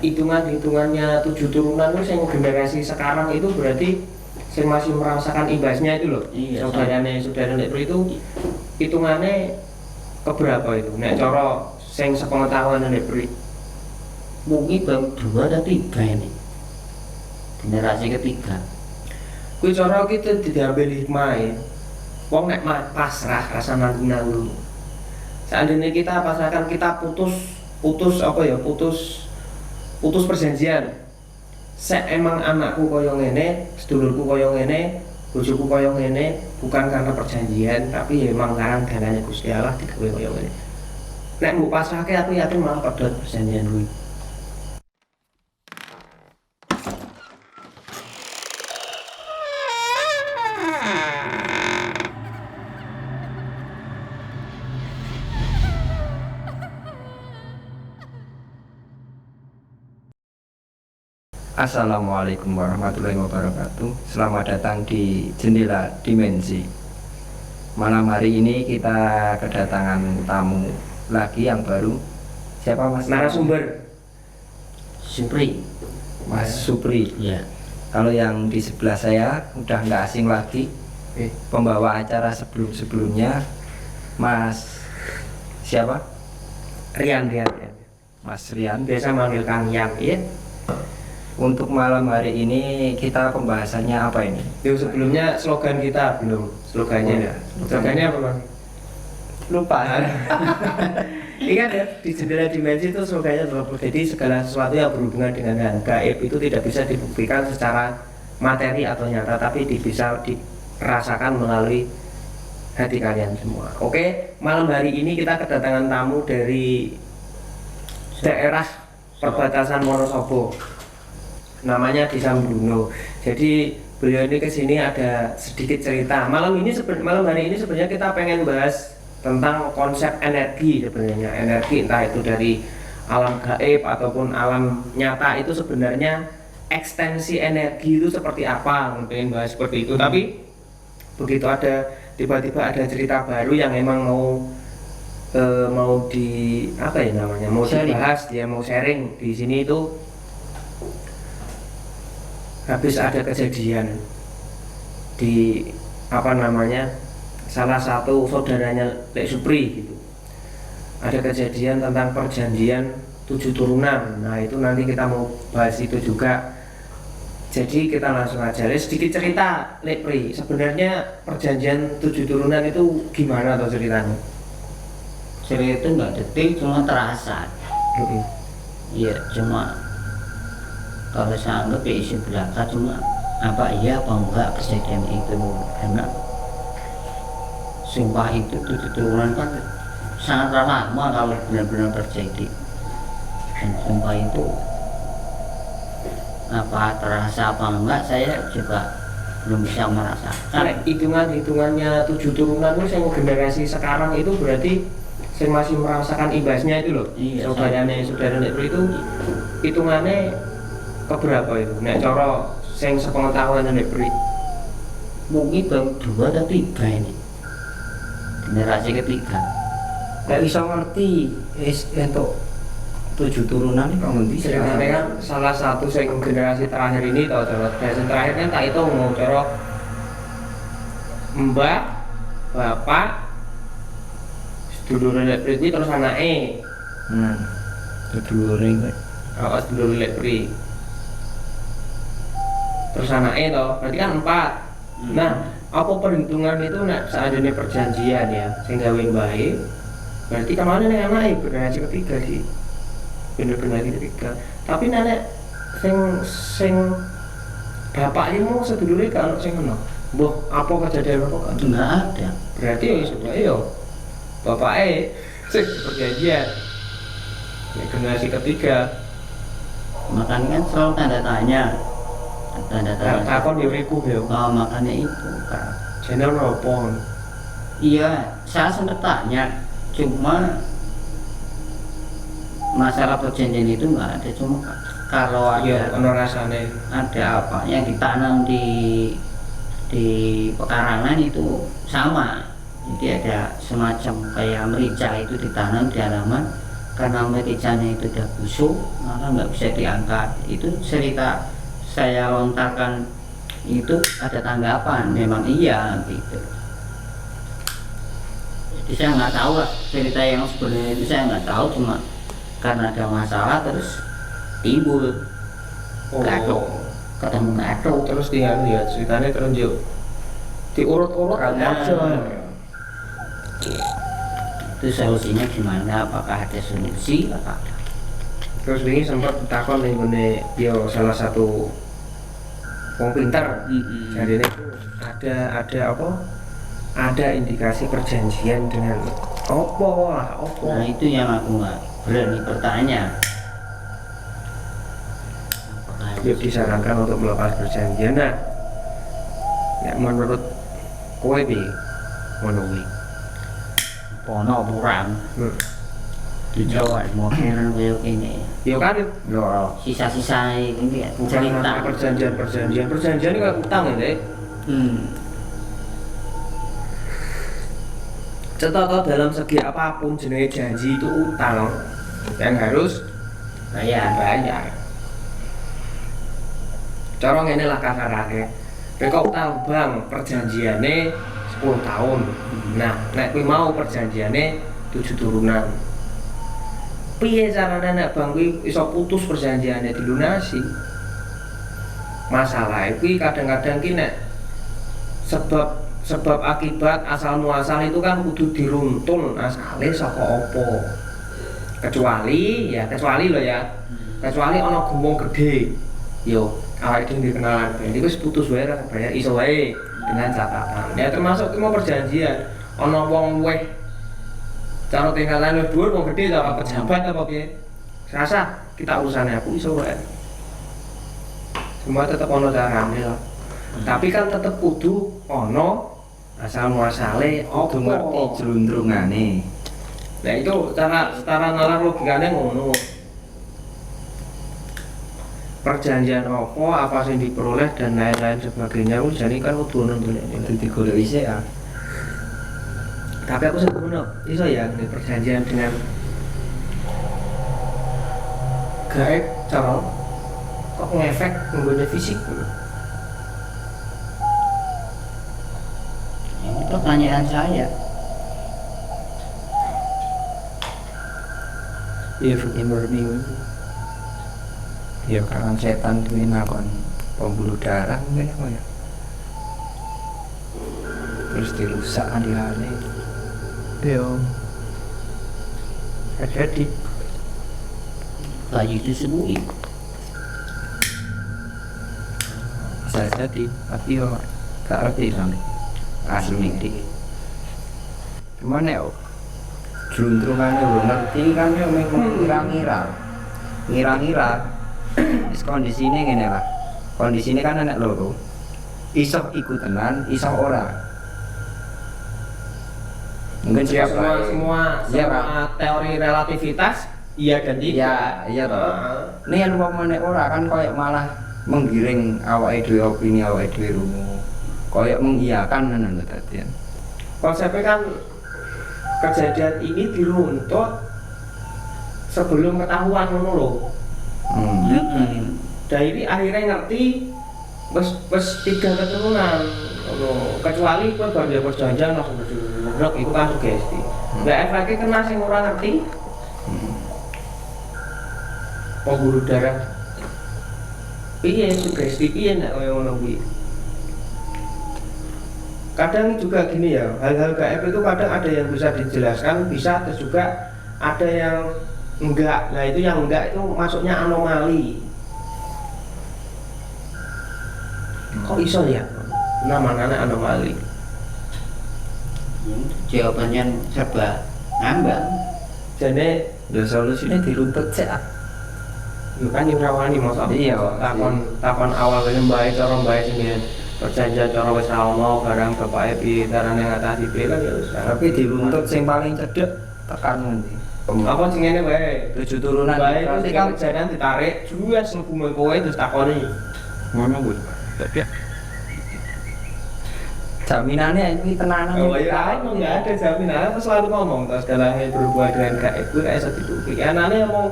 hitungannya 7 turunan itu yang generasi sekarang itu berarti saya masih merasakan imbasnya itu loh. Iya, saudara Lepri itu hitungannya keberapa itu? Nek cara sing sepengetahuan Lepri mungkin baru 2 atau 3 ini generasi ketiga. kuwi cara kita diambil hikmah. Wong nek pasrah rasa nanggung-nanggung. Seandainya kita pasrahkan, kita putus perjanjian. Emang anakku koyo ngene, sedulurku koyo ngene, bojoku koyo ngene, bukan karena perjanjian, tapi ya emang karena dalane Gusti Allah digawe koyo ngene. Nek mbok pasrahke aku yakin malah pedhot perjanjian kuwi. Assalamualaikum warahmatullahi wabarakatuh. Selamat datang di Jendela Dimensi. Malam hari ini kita kedatangan tamu lagi yang baru. Siapa Mas? Narasumber Supri. Mas Supri. Ya. Kalau yang di sebelah saya udah nggak asing lagi. Pembawa acara sebelum-sebelumnya Mas siapa? Rian. Mas Rian, biasa manggil Kang Yang, ya. Untuk malam hari ini kita pembahasannya apa ini? Sebelumnya slogan kita belum. Slogannya apa Bang? Lupa. Ingat ya, di Jendela Dimensi itu slogannya adalah jadi segala sesuatu yang berhubungan dengan hal gaib itu tidak bisa dibuktikan secara materi atau nyata, tapi bisa dirasakan melalui hati kalian semua. Oke, malam hari ini kita kedatangan tamu dari daerah perbatasan Wonosobo. Namanya Desa Bruno. Jadi beliau ini kesini ada sedikit cerita. Malam hari ini sebenarnya kita pengen bahas tentang konsep energi sebenarnya. Energi entah itu dari alam gaib ataupun alam nyata, itu sebenarnya ekstensi energi itu seperti apa. Pengen bahas seperti itu. Tapi begitu tiba-tiba ada cerita baru yang emang mau dibahas, dia mau sharing di sini itu. Habis ada kejadian di salah satu saudaranya Lek Supri gitu. Ada kejadian tentang perjanjian 7 turunan. Nah itu nanti kita mau bahas itu juga. Jadi kita langsung aja. Sedikit cerita Lek Pri, sebenarnya perjanjian 7 turunan itu gimana atau ceritanya? Cerita itu nggak detail, cuma terasa. Iya, cuma kalau saya anggap ya isi belaka, cuma apa iya apa enggak kejadian itu, karena sumpah itu 7 turunan kan sangat lama kalau benar-benar terjadi, dan sumpah itu apa terasa apa enggak saya juga belum bisa merasakan. Hitungannya 7 turunan itu yang generasi sekarang itu berarti saya masih merasakan imbasnya itu loh. Iya, saudara Lepri itu hitungannya keberapa itu? Nek cara sing sepengetahuan Lepri mungkin baru 2 atau 3 ini generasi ketiga. Gak bisa ngerti untuk 7 turunan ini kamu bisa. Ceritanya kan salah satu sing generasi terakhir ini tau generasi terakhirnya tak itu mau cara mbak, bapak, sedulur Lepri ini terus anaknya. Sedulur ini. Sedulur Lepri. Terus anaknya toh, berarti kan 4. Nah, apa perhitungan itu seandainya perjanjian ya, sing gawe baik, berarti kemana nih anaknya generasi ketiga sih, bener-bener ketiga. Tapi nenek sing bapak ini mau sedulurnya kalau sing ngono, apa kejadian apa kan? Enggak ada. Berarti ya bapaknya sing perjanjian, generasi ketiga. Makanya kan selalu tanda tanya. Takon diriku ya. Makanya itu Kak. Channel apa? Iya, saya sempat tanya, cuma masalah perjanjian itu nggak ada. Cuma kalau ada ada apa yang ditanam di pekarangan itu sama. Jadi ada semacam kayak merica itu ditanam di halaman, karena mericannya itu udah busuk maka nggak bisa diangkat. Itu cerita saya lontarkan itu ada tanggapan memang iya gitu. Jadi saya nggak tahu lah cerita yang sebenarnya itu, saya nggak tahu, cuma karena ada masalah terus timbul gatuk, ketemu gatuk. Terus dia lihat ceritanya terus diurut-urut aja. Itu solusinya gimana, apakah ada solusi apa? Terus ini sempat takon nih ngene yo salah satu wong pinter. Jadi ini ada apa? Ada indikasi perjanjian dengan opo lah, opo. Nah itu yang aku nggak berani bertanya. Apakah Yuk disarankan untuk melepas perjanjian. Nah, ya menurut kowe piye? Ngono kuwi. pono burang di Jawa mau keren kayak ini Ya kan yo sisa-sisa ini ya bukan cerita. hanya perjanjian ini kayak utang ya, Dek. Contoh dalam segi apapun jenis janji itu utang yang harus bayar. Cara ngene lah kasarane. Kowe utang bank perjanjiane 10 tahun. Nah, nek kuwi mau perjanjiane 7 turunan. Piye carane nek bank kuwi iso putus perjanjiane dilunasi? Masalah kuwi kadang-kadang ki nek sebab akibat asal muasal itu kan kudu diruntun asale saka apa. Kecuali loh ya. Kecuali ana gumbung gede. Yo, awake dhewe dikenalan ben iku wis putus wae ra bayar iso wae dengan catatan. Ya termasuk ki mau perjanjian ana wong weh cara tinggalan wis dhuwur wong gede ta pejabat apa piye. Rasa kita urusannya aku iso wae. Semua tetap ono carane lah. Tapi kan tetep kudu ono asal muasale Kudu ngerti opo. jlundrungane. Nah itu secara nalar logikanya ngono. Perjanjian apa sing diperoleh dan lain-lain sebagainya itu jadi kan kudu ono Itu digoleki sik ya. Tapi aku sing ngono, iso ya ini perjanjian dengan gaib cara kok ngefek menggunakan fisik. Ini pertanyaan saya. Iya, murni. Ya kan setan kuwi nakon pembuluh darah mungkin apa ya. Terus dirusak andilane. Iya. Jadi Bayi disebui. bisa jadi, tapi yo gak ngerti sampe asli iki. Gimana ya? Jluntrungane lho ngerti kan yo ngira-ngira. Wis kondisine ngene lah. Kondisine kan anak loro. Iso ikut tenan, iso ora. Mungkin Ya, siapa semua teori relativitas iya dan tidak. iya toh. Nih yang umpamane ora kan koyo malah menggiring awake dhewe opini awake dhewe rungu. Koyo mengiyakan ngono lho dadian. Konsepnya kan kejadian ini diruntut sebelum ketahuan ngono lho. Dari akhirnya ngerti wes 3 keturunan ngono. Kecuali kowe bar ya perjanjian langsung berjuruk itu kan sugesti. Lah efeknya kena sing ora ngerti. Pembuluh darah. Piye sugesti piye nek koyo ngono kuwi. Kadang juga gini ya, hal-hal gaib itu kadang ada yang bisa dijelaskan, bisa terus juga ada yang enggak. Nah itu yang enggak itu masuknya anomali. Kok iso ya? Namanya anomali. Jawabannya serba ngambang. Jadi Ya solusine diruntut sik. itu kan nyurawani masa Iya, takon awal kene mbae cara mbae sing perjanjian cara wis ra ono barang bapake piye carane ngatasi piye kan ya wis. Tapi diruntut sing paling cedek tekan ngendi? Apa sing ngene wae? 7 turunan Bae itu berarti ketika kan kejadian ditarik, juas ngebume kowe terus takoni. ngono kuwi. Tapi Jaminannya ini tenanan Oh iya, emang nggak ada jaminan. Aku selalu ngomong terus segala yang berhubungan dengan gaib gue kayak sedituki. Anaknya mau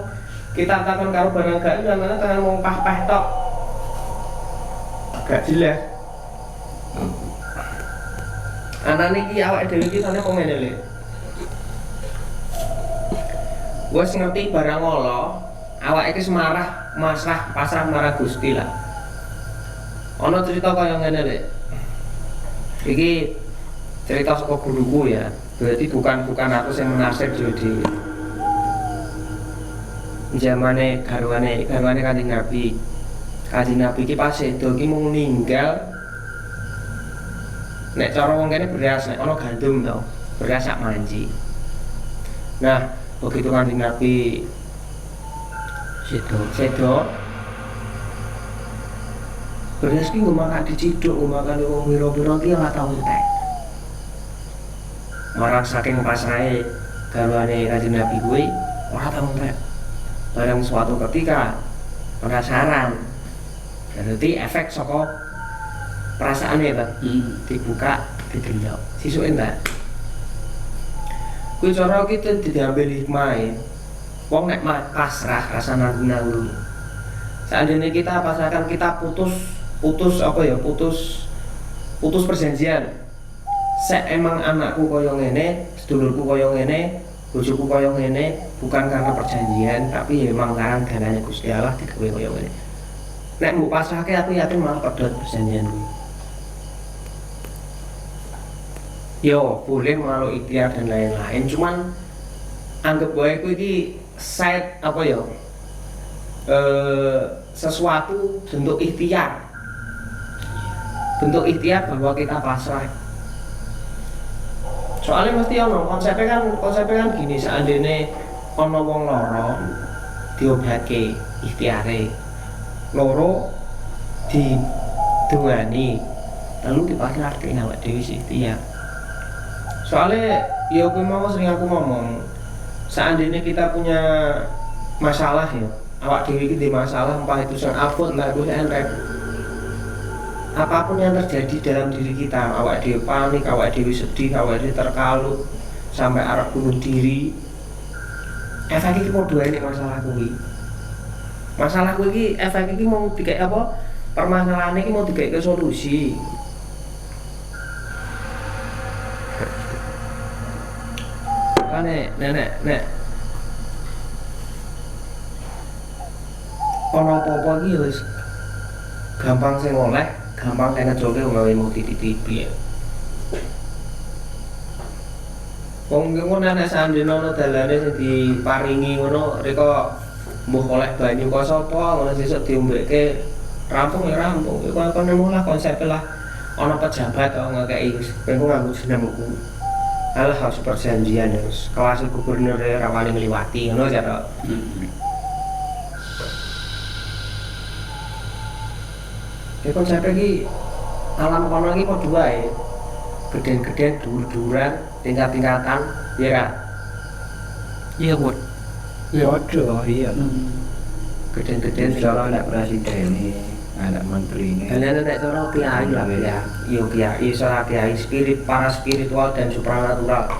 kita takkan karo barang gaib, anaknya kan mau pah-pah tok. Gak jelas. Anaknya ki awake dhewe ki sane kok ngene lho. Wes ngerti barang Allah, awake ki semarah, masrah, pasrah marah Gusti lah. Ana cerita kaya ngene lho. Iki cerita saka guruku ya. Berarti bukan aku yang menafsir jadi zamane garwane Kanjeng Nabi. Kanjeng Nabi ki pas sedo ki mung ninggal. Nek cara wong kene beras, nek ana gandum to, beras sak manci. Nah, begitu Kanjeng Nabi sedo beras ki nggo makan diciduk, nggo makan wong pira-pira ki ora tau entek. Marang saking pasrahe garwane Kanjeng Nabi kuwi ora tau entek. Barang suatu ketika penasaran. Berarti efek saka perasaane ta. Dibuka, didelok. Sisuke entek. Kuwi cara kita diambil hikmah. Wong nek pasrah rasa nanggung-nanggung. Seandainya kita pasakan kita putus perjanjian. Emang anakku koyo ngene, sedulurku koyo ngene, bojoku koyo ngene, bukan karena perjanjian, tapi ya emang karena danane Gusti Allah digawe koyo ngene. Nek mbok pasrahke aku yakin malah pedhot perjanjian kuwi. Yo, boleh melalui ikhtiar dan lain-lain, cuman anggap wae kuwi iki side sesuatu bentuk ikhtiar bahwa kita pasrah. Soalnya mesti konsepnya kan gini, seandainya ono wong loro diobatke ikhtiare, loro didungani, lalu dipasrahke awake dhewe ikhtiar. Soalnya ya aku sering aku ngomong, seandainya kita punya masalah ya, awak dhewe iki masalah, entah itu sing abot, entah itu sing enteng. Apapun yang terjadi dalam diri kita, awak dhewe panik, awak dhewe sedih, awak dhewe terkalut, sampai arep bunuh diri. Efek iki padha wae nek masalah kuwi. Masalah kuwi iki efek iki mau dikek apa? Permasalahan iki mau dikek solusi. Nek ono apa-apa iki wis gampang sing oleh, gampang sing ngejolke gawe mau titipi. Wong ngono nek sandene ana dalane sing diparingi ngono reka mbuh oleh banyu kok sapa ngono sesuk diombeke rampung ya rampung. Iku kon nemu lah konsep lah ana pejabat kok ngekeki pengen nganggo jenengku. Alah harus perjanjian terus kelas gubernur rawani ngliwati ngono ya tok. Konsep iki alam kono iki padha wae. Geden-geden, dhuwur-dhuwuran, tingkat-tingkatan, ya kan? Iya, Bud. Ya ada, iya. Geden-geden cara anak presiden, anak menteri ini. Dan nek cara kiai lah ya. Iya kiai, soal kiai spirit, para spiritual dan supranatural.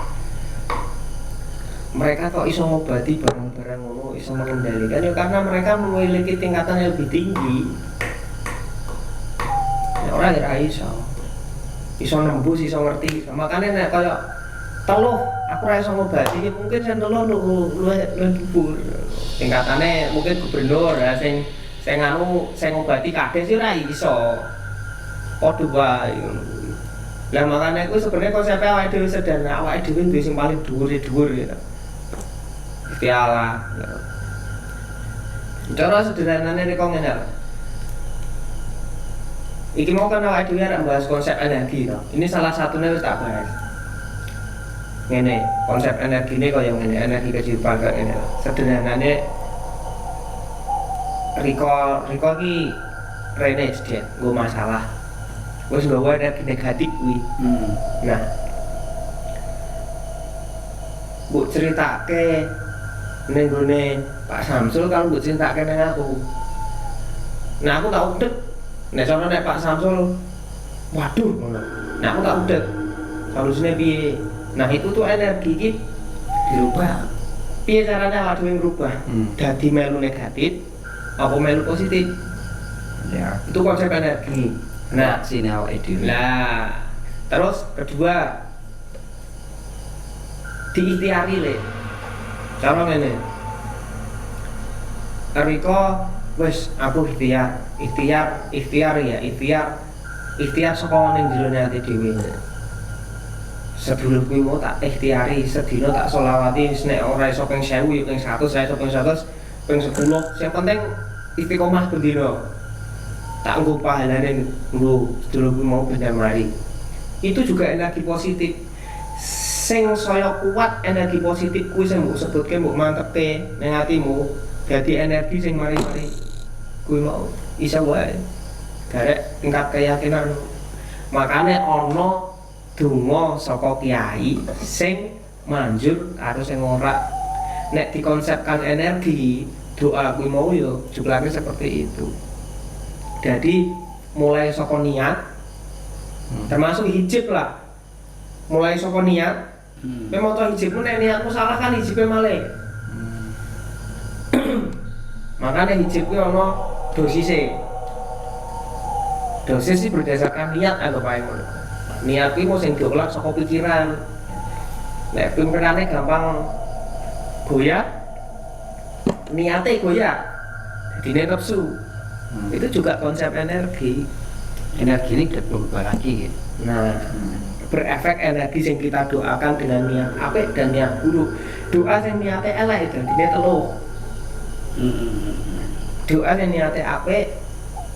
Mereka kok iso ngobati barang-barang ngono, iso mengendalikan ya karena mereka memiliki tingkatan yang lebih tinggi. Ora ya iso nembus, iso ngerti. Makane nek kaya teluh aku ora iso ngobati, mungkin sing teluh luwih dhuwur. Tingkatane mungkin gubernur ya sing ngobati kabeh sih ora iso. Padha wae ngono. Lah makane iku sebenarnya konsep awake dhewe sederhana, awake dhewe duwe sing paling dhuwur ya. Piala. Cara sederhanane nek kok ngene. Iki mau kan awake dhewe arek bahas konsep energi to. Ini salah satunya wis tak bahas. Ngene, konsep energine kaya ngene, energi kehidupan kaya ngene. Sederhanane Riko iki Rene sedhet nggo masalah. Wis nggawa energi negatif kuwi. Nah. Mbok critake ning gone Pak Samsul kalau mbok critake ning aku. Nah aku tak udek. Nek sono nek Pak Samsul, waduh ngono. Nah aku tak udah solusinya piye. Nah itu tuh energi ini dirubah. Piye caranya awak dhewe ngrubah? Dadi melu negatif apa melu positif? Ya, Itu konsep energi. Nah, sini awake dhewe. lah terus kedua diikhtiari le. Cara ngene. Riko wis aku ikhtiar saka ning jero ati dhewe. Sedulur kuwi mau tak ikhtiari sedina tak selawati wis nek ora iso ping 1000 ya ping 100, ora iso ping 100, ping 10. Sing penting istiqomah bendina. Tak nggo pahalane nggo sedulur kuwi mau bener mari. Itu juga energi positif. Sing saya kuat energi positif kuwi sing mbok sebutke mbok mantepke ning atimu. Dadi energi sing mari-mari kuwi mau iso wae. Garek tingkat keyakinan. Makane ana donga saka kiai sing manjur karo sing ora. Nek dikonsepkan energi, doa kuwi mau yo jumlahnya seperti itu. Jadi mulai saka niat termasuk hijab lah. Mulai saka niat. Kowe maca hijabmu nek niatmu salah kan hijabe malih. Makanya hijab kuwi ana dosise. Dosis sih berdasarkan niat anggap ae ngono. Niat kuwi mau sing diolah saka pikiran. Nek pimpinane gampang goyah, niate goyah. Dadine nafsu. Itu juga konsep energi. Energi ini berubah lagi gitu. Nah, berefek energi yang kita doakan dengan niat apik dan niat buruk. Doa yang niate elek dadine telu. Doa yang niate apik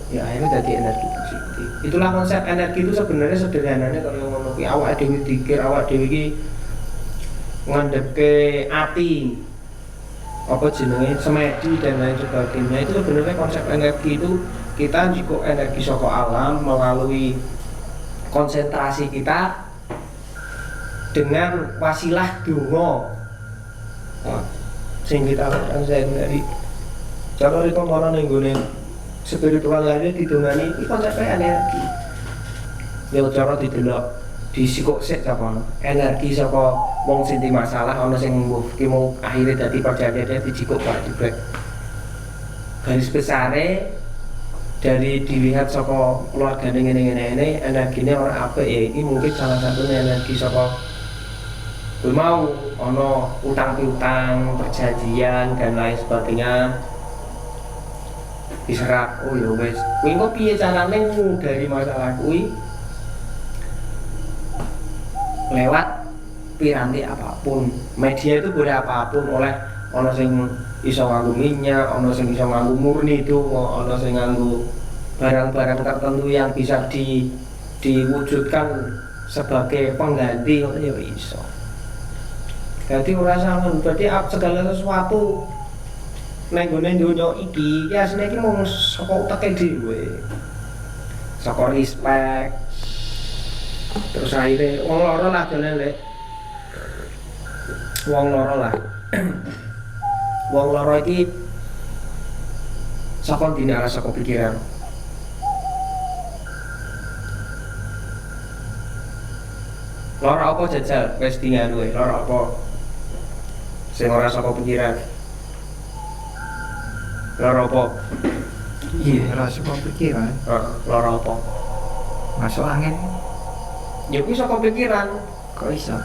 ya akhirnya jadi energi positif. Itulah konsep energi itu sebenarnya sederhananya kalau ngono kuwi awake dhewe dikir awake dhewe iki ngandhepke ati apa jenenge semedi dan lain sebagainya. Itu sebenarnya konsep energi itu kita jika energi saka alam melalui konsentrasi kita dengan wasilah donga sing kita lakukan sehari-hari. Kalau itu orang yang gune spiritual lainnya didongani itu konsepnya energi. Ya cara didelok disikok sik apa energi saka wong sing di masalah ana sing ki mau akhire dadi perjanjian dijikok Pak Jibrek. Garis besare dari dilihat saka keluarga ngene-ngene energine ora apik ya ini mungkin salah satunya energi saka kuwi mau ana utang piutang, perjanjian dan lain sebagainya. Diserap, oh ya wes, kuwi kok piye carane dari masalah kuwi lewat piranti apapun, media itu boleh apapun, oleh ono sing iso nganggo minyak, ono sing iso nganggo murni itu, ono sing nganggo barang-barang tertentu yang bisa diwujudkan sebagai pengganti, ya iso. Jadi ora salah, berarti segala sesuatu nek gone donya iki ya asline iki mung saka uteke dhewe. Saka respect. Terus akhirnya wong loro lah jane lek. Wong loro lah. Wong loro iki saka dina saka pikiran. Loro apa jajal wis dingan kowe, loro apa? Sing ora saka pikiran. Loro apa? Iya, rasa pikiran. Loro apa? Masuk angin. Ya kuwi saka pikiran. Kok iso?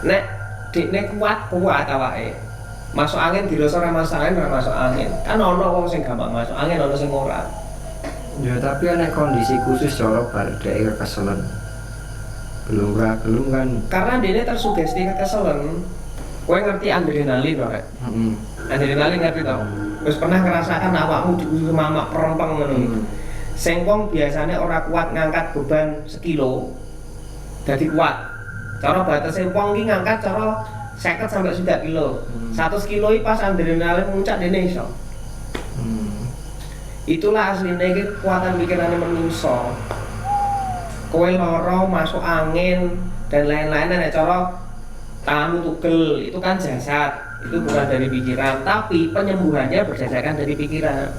Nek dekne kuat awake. Masuk angin dirasa ora masuk angin. Kan ana wong sing gampang masuk angin, ana sing ora. Ya tapi ana kondisi khusus cara bar dhek keselen. Belum kan. Karena dia tersugesti keselen. Kowe ngerti adrenalin to, Rek? Adrenalin ngerti to? Wis pernah ngerasakan awakmu dimamak perempeng ngono. Sing wong biasane ora kuat ngangkat beban sekilo. Dadi kuat. Cara batase wong iki ngangkat cara 50 sampai 100 kilo. 100 kilo iki pas adrenalin muncak dene iso. Itulah aslinya iki kekuatan pikirane menungso. Kowe lara masuk angin dan lain-lain nek cara tanganmu tugel itu kan jasad, itu bukan dari pikiran, tapi penyembuhannya berdasarkan dari pikiran.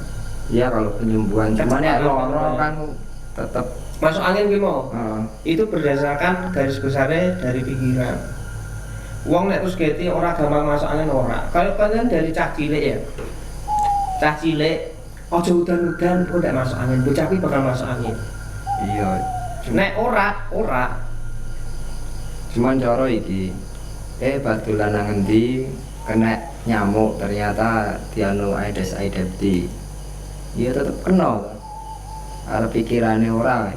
Iya kalau penyembuhan, cuman ya loro kan tetap Masuk angin ki mau. Heeh. Itu berdasarkan garis besarnya dari pikiran. Wong nek terus geti ora gampang masuk angin ora. Kalau kalian dari cah cilik ya. Cah cilik ojo udan-udan kok ndak masuk angin. Bocah ki bakal masuk angin. Iya. Nek ora. Cuman cara iki batulan nang endi kena nyamuk ternyata dianu Aedes aegypti. Ya tetep kena. Arep pikirane ora.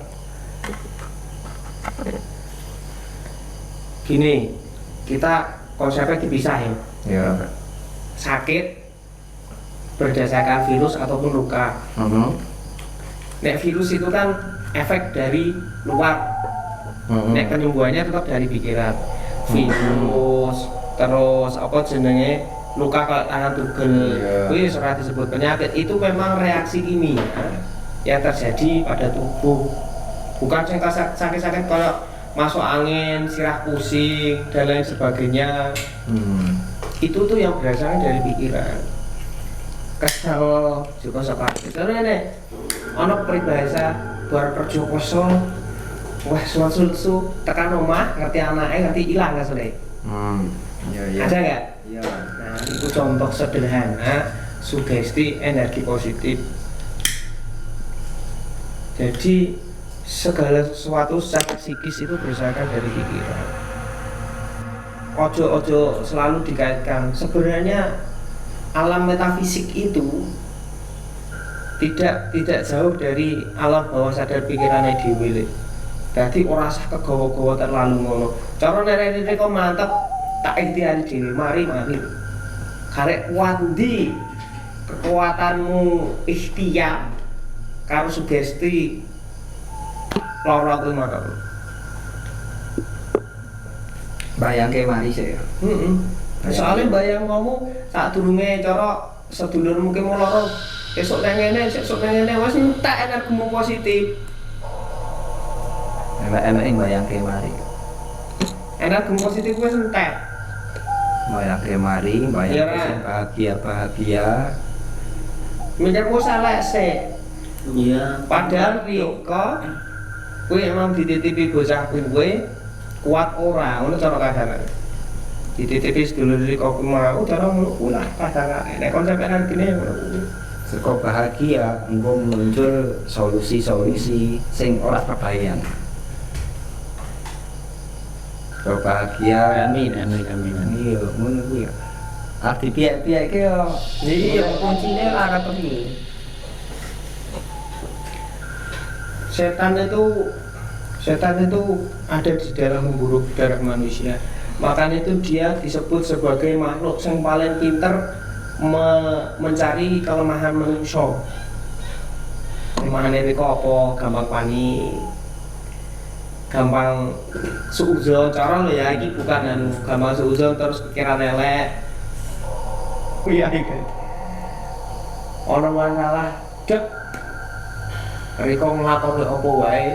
Gini, kita konsepnya dipisah ya. Ya. Sakit berdasarkan virus ataupun luka. Heeh. Nek virus itu kan efek dari luar. Nek penyembuhannya tetap dari pikiran. Virus, terus apa jenenge luka kalau tangan tugel, Iya. kuwi ora disebut penyakit. Itu memang reaksi kimia yang terjadi pada tubuh. Bukan yang sakit-sakit kalau masuk angin, sirah pusing dan lain sebagainya. Itu tuh yang berdasarkan dari pikiran. Kesel juga sakit. Terus nek ana peribahasa bar kerja kosong wah susu tekan omah ngerti anake ngerti ilang asline. Iya, iya. Ada nggak? Iya. Nah itu contoh sederhana sugesti energi positif. Jadi segala sesuatu secara psikis itu berdasarkan dari pikiran. Ojo selalu dikaitkan. Sebenarnya alam metafisik itu tidak jauh dari alam bawah sadar pikirannya dhewe. Dadi ora usah kegawa-gawa terlalu ngono. Cara nerek-nerek kok mantep tak ikhtiar dhewe mari. Karek kuat ndi kekuatanmu ikhtiar karo sugesti lara kuwi mantep. Bayangke mari sih. Soalnya bayang kamu saat durunge cara sedulurmu ki mau lara esuk nang ngene wis entek energimu positif. Enak-enak yang bayangke mari. Energimu positif wis entek. Bayangke mari, bayangke Iya, sing bahagia-bahagia. Mikirmu salah sih. Iya. Padahal Rika kuwi emang dititipi bocah kuwi kuat ora ngono cara kadang. Dititipi sedulur Rika kuwi mau cara ngono kuwi kadang nek konsep kan gini ngono kuwi. Seko bahagia engko muncul solusi-solusi sing ora kebayang. Seko bahagia Amin. iya ngono kuwi. Arti piye-piye iki yo Iya. kuncine ora ketemu. Setan itu ada di dalam memburu darah manusia. Makanya itu dia disebut sebagai makhluk yang paling pinter mencari kelemahan manusia. Kelemahan ini kok apa? Gampang panik, gampang suuzon. Cara lo ya, ini bukan gampang suuzon terus pikiran elek. Iya kan. Orang masalah cek. Riko nglakoni apa wae.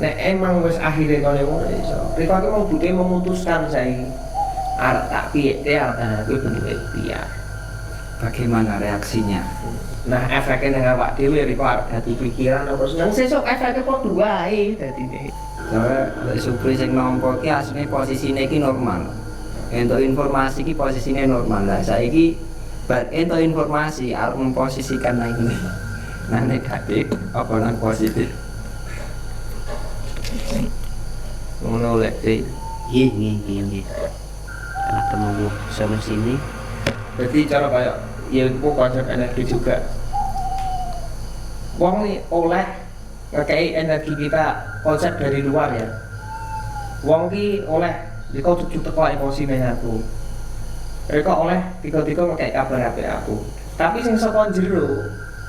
Nek emang wis akhire kaya ngono iso. Riko iki mau budhe memutuskan saiki. Arep tak piye arep kuwi bentuke piye. Bagaimana reaksinya? Nah, efeknya nang awak dhewe Riko arep dadi pikiran apa seneng sesuk efeknya padha wae dadine. Soalnya Lek Supri sing nampa iki asline posisine iki normal. Entuk informasi iki posisine normal. Lah saiki bar entuk informasi arep memposisikan nang ini. Nang negatif apa nang positif? Ngono lek Iya. Anak temanku sama sini. Jadi cara kayak ya itu konsep energi juga. Wong nih oleh ngekei energi kita konsep dari luar ya. Wong ki oleh dikau tujuh teko emosi nang aku. Mereka oleh tiga-tiga ngekei kabar HP aku. Tapi sing saka jero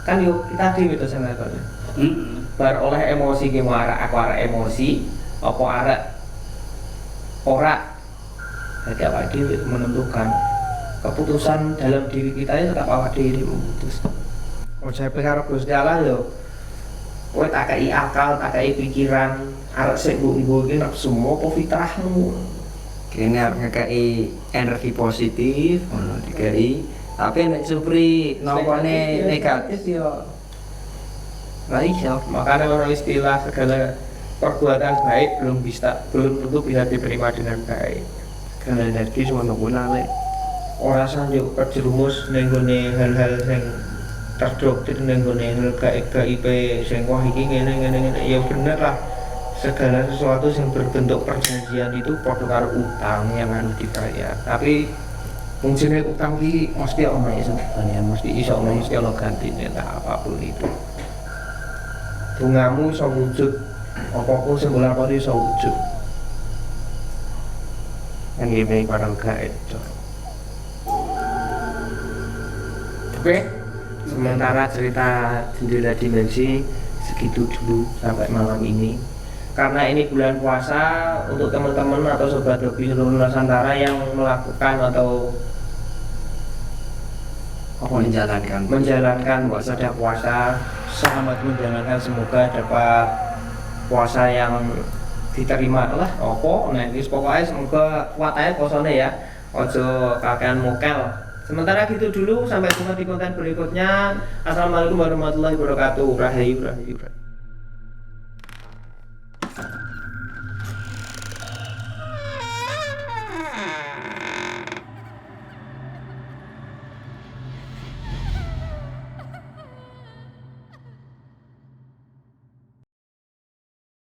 kan yo kita dhewe to sing lakoni. Bar oleh emosi ki marah aku arek emosi apa arek ora. Jadi awak dhewe menentukan keputusan dalam diri kita itu tetap awak dhewe memutus. Konsep karo Gusti Allah yo kowe tak kei akal, tak kei pikiran, arek sik mbok iki nafsu apa fitrahmu. Kene arep ngekei energi positif, ngono dikei. Tapi nek Supri nampane negatif yo ora iso. Makanya orang istilah segala perbuatan baik belum tentu bisa diterima dengan baik. Karena energi cuma nungguin Ora sanjuk terjerumus ning gone hal-hal sing terdoktrin ning gone hal gaib sing wah iki ngene ya bener lah. Segala sesuatu yang berbentuk perjanjian itu padha karo utang yang harus dibayar. Tapi wong jenenge utang iki mesti ono iso mesti ono gantine tak apapun itu. Bungamu iso wujud, apapun sing mbok lakoni iso wujud. yang gini barang gaib. Oke, sementara cerita jendela dimensi segitu dulu sampai malam ini. Karena ini bulan puasa, untuk teman-teman atau sobat hobi seluruh Nusantara yang melakukan atau menjalankan puasa, selamat menjalankan, semoga dapat puasa yang diterima lah. Pokoknya semoga kuat aja puasanya ya. Ojo kakean mokel. Sementara gitu dulu, sampai jumpa di konten berikutnya. Assalamualaikum warahmatullahi wabarakatuh. Rahayu.